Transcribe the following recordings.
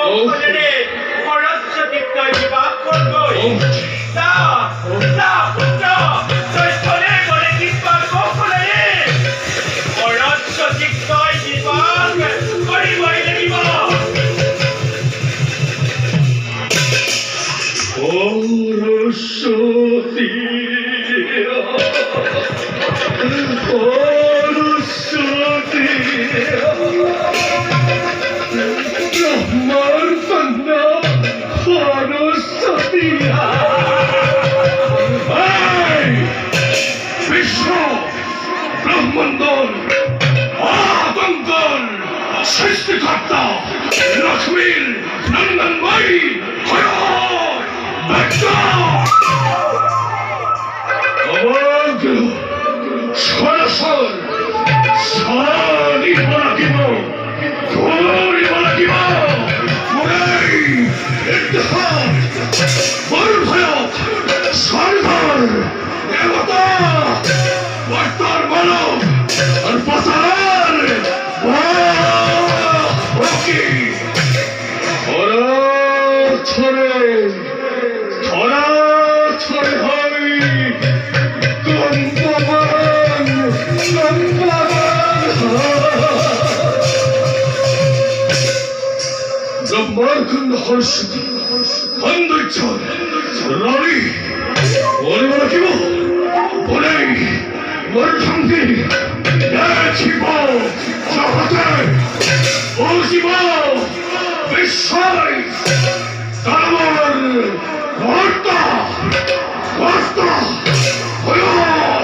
কৌশলে খরস্বতীর বিবাহ করবই। তা পুত্র শৈশবে বলে দিব্যা কৌশলে খরস্বতীর বিবাহ করিবই লাগিব। খরস্বতী ব্রহ্মার কন্যা খরস্বতী বিশ্ব ব্রহ্মন্দল আতঙ্কল সৃষ্টিকর্তা লক্ষ্মীর নন্দনময়ী সরাসর সারিব লাগিব ধরিব লাগিব বরভয়ক সরকার দেবতা বর্তর মানব আর পাচার ছড়ে ধরা ছড়ে হয় কম্পমান ব্রহ্মার্খণ্ড হর্ষিত সৌন্দর্য রানী বলে রাখিব বলে মোর সঙ্গে দেখিব জগতে ও শিব বিস্ময় তারমর ভর্তা ভর্তা হল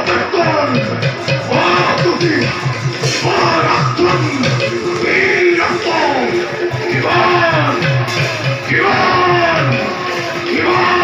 তত্তর অতুতি পরাক্রম বীরত্ব জীবন জীবন জীবন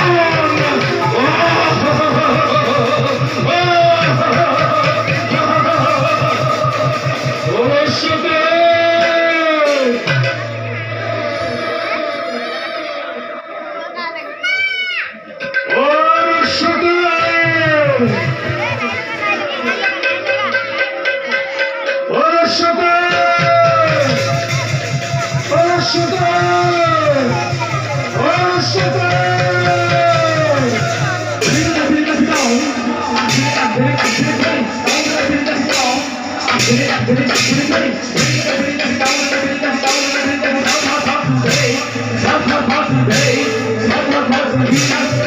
Hey,